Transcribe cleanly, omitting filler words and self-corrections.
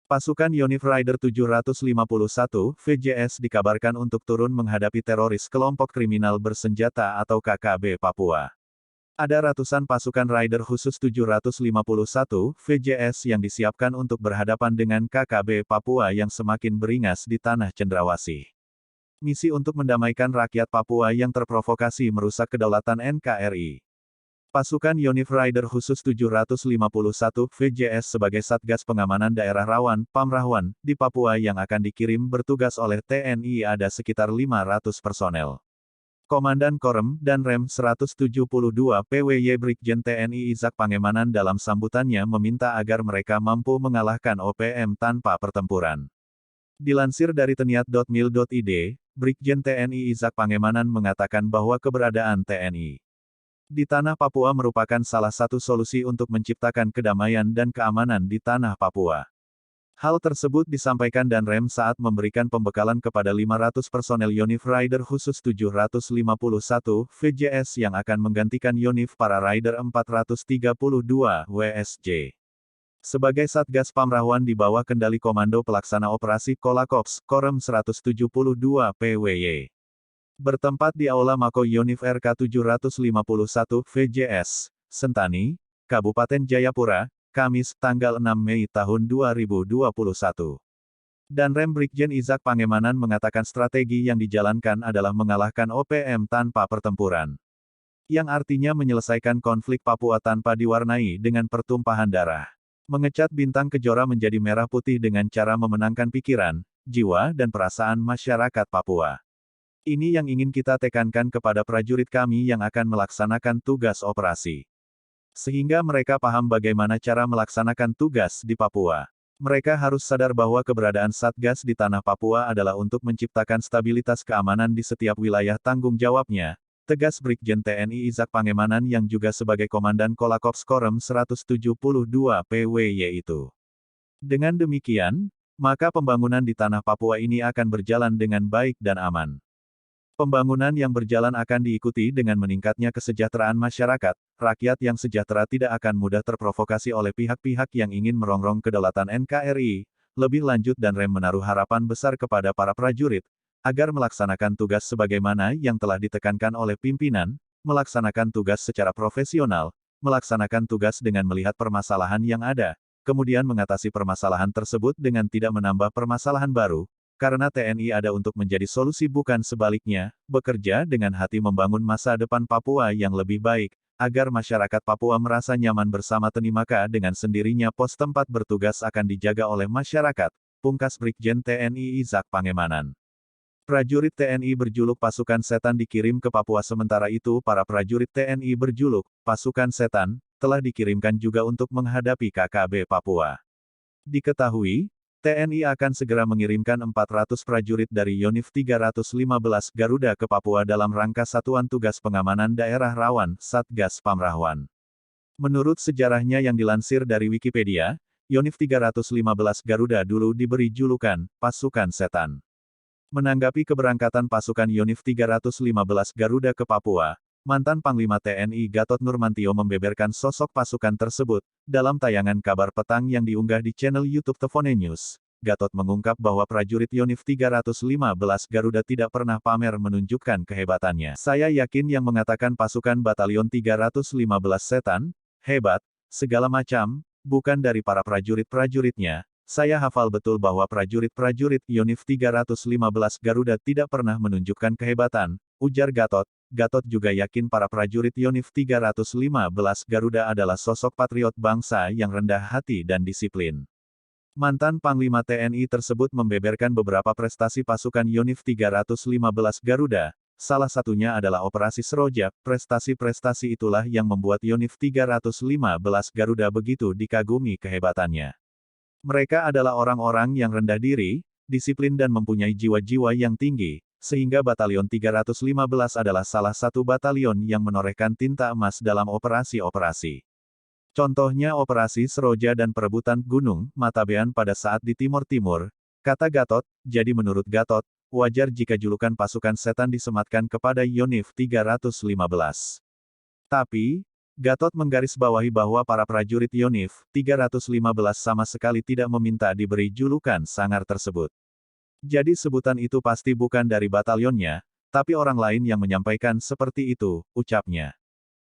Pasukan Yonif Rider 751 VJS dikabarkan untuk turun menghadapi teroris kelompok kriminal bersenjata atau KKB Papua. Ada ratusan pasukan Rider khusus 751 VJS yang disiapkan untuk berhadapan dengan KKB Papua yang semakin beringas di tanah Cendrawasih. Misi untuk mendamaikan rakyat Papua yang terprovokasi merusak kedaulatan NKRI. Pasukan Yonif Rider khusus 751 VJS sebagai Satgas Pengamanan Daerah Rawan, Pamrawan, di Papua yang akan dikirim bertugas oleh TNI ada sekitar 500 personel. Komandan Korem dan Rem 172 PWY Brigjen TNI Izak Pangemanan dalam sambutannya meminta agar mereka mampu mengalahkan OPM tanpa pertempuran. Dilansir dari teniat.mil.id, Brigjen TNI Izak Pangemanan mengatakan bahwa keberadaan TNI di tanah Papua merupakan salah satu solusi untuk menciptakan kedamaian dan keamanan di tanah Papua. Hal tersebut disampaikan dan Rem saat memberikan pembekalan kepada 500 personel Yonif Rider khusus 751 VJS yang akan menggantikan Yonif para Rider 432 WSJ. Sebagai Satgas Pamrawan di bawah kendali Komando Pelaksana Operasi Kolakops, Korem 172 PWY. Bertempat di Aula Mako Yonif RK 751 VJS, Sentani, Kabupaten Jayapura, Kamis, tanggal 6 Mei tahun 2021. Dan Rem Brigjen Izak Pangemanan mengatakan strategi yang dijalankan adalah mengalahkan OPM tanpa pertempuran. Yang artinya menyelesaikan konflik Papua tanpa diwarnai dengan pertumpahan darah. Mengecat bintang kejora menjadi merah putih dengan cara memenangkan pikiran, jiwa dan perasaan masyarakat Papua. Ini yang ingin kita tekankan kepada prajurit kami yang akan melaksanakan tugas operasi. Sehingga mereka paham bagaimana cara melaksanakan tugas di Papua. Mereka harus sadar bahwa keberadaan Satgas di tanah Papua adalah untuk menciptakan stabilitas keamanan di setiap wilayah tanggung jawabnya, tegas Brigjen TNI Izak Pangemanan yang juga sebagai Komandan Kolakops Korem 172 PWY itu. Dengan demikian, maka pembangunan di tanah Papua ini akan berjalan dengan baik dan aman. Pembangunan yang berjalan akan diikuti dengan meningkatnya kesejahteraan masyarakat, rakyat yang sejahtera tidak akan mudah terprovokasi oleh pihak-pihak yang ingin merongrong kedaulatan NKRI, lebih lanjut dan Rem menaruh harapan besar kepada para prajurit, agar melaksanakan tugas sebagaimana yang telah ditekankan oleh pimpinan, melaksanakan tugas secara profesional, melaksanakan tugas dengan melihat permasalahan yang ada, kemudian mengatasi permasalahan tersebut dengan tidak menambah permasalahan baru, karena TNI ada untuk menjadi solusi bukan sebaliknya, bekerja dengan hati membangun masa depan Papua yang lebih baik, agar masyarakat Papua merasa nyaman bersama Tenimaka dengan sendirinya pos tempat bertugas akan dijaga oleh masyarakat, pungkas Brigjen TNI Izak Pangemanan. Prajurit TNI berjuluk Pasukan Setan dikirim ke Papua sementara itu para prajurit TNI berjuluk Pasukan Setan, telah dikirimkan juga untuk menghadapi KKB Papua. Diketahui, TNI akan segera mengirimkan 400 prajurit dari Yonif 315 Garuda ke Papua dalam rangka Satuan Tugas Pengamanan Daerah Rawan, Satgas Pamrawan. Menurut sejarahnya yang dilansir dari Wikipedia, Yonif 315 Garuda dulu diberi julukan, Pasukan Setan. Menanggapi keberangkatan pasukan Yonif 315 Garuda ke Papua, mantan Panglima TNI Gatot Nurmantio membeberkan sosok pasukan tersebut. Dalam tayangan kabar petang yang diunggah di channel YouTube Tefone News, Gatot mengungkap bahwa prajurit Yonif 315 Garuda tidak pernah pamer menunjukkan kehebatannya. Saya yakin yang mengatakan pasukan Batalion 315 Setan, hebat, segala macam, bukan dari para prajurit-prajuritnya. Saya hafal betul bahwa prajurit-prajurit Yonif 315 Garuda tidak pernah menunjukkan kehebatan, ujar Gatot. Gatot juga yakin para prajurit Yonif 315 Garuda adalah sosok patriot bangsa yang rendah hati dan disiplin. Mantan Panglima TNI tersebut membeberkan beberapa prestasi pasukan Yonif 315 Garuda, salah satunya adalah Operasi Seroja. Prestasi-prestasi itulah yang membuat Yonif 315 Garuda begitu dikagumi kehebatannya. Mereka adalah orang-orang yang rendah diri, disiplin dan mempunyai jiwa-jiwa yang tinggi, sehingga Batalion 315 adalah salah satu batalion yang menorehkan tinta emas dalam operasi-operasi. Contohnya Operasi Seroja dan perebutan Gunung Matabean pada saat di Timur Timur, kata Gatot. Jadi menurut Gatot, wajar jika julukan Pasukan Setan disematkan kepada Yonif 315. Tapi, Gatot menggarisbawahi bahwa para prajurit Yonif 315 sama sekali tidak meminta diberi julukan sangar tersebut. Jadi sebutan itu pasti bukan dari batalionnya, tapi orang lain yang menyampaikan seperti itu, ucapnya.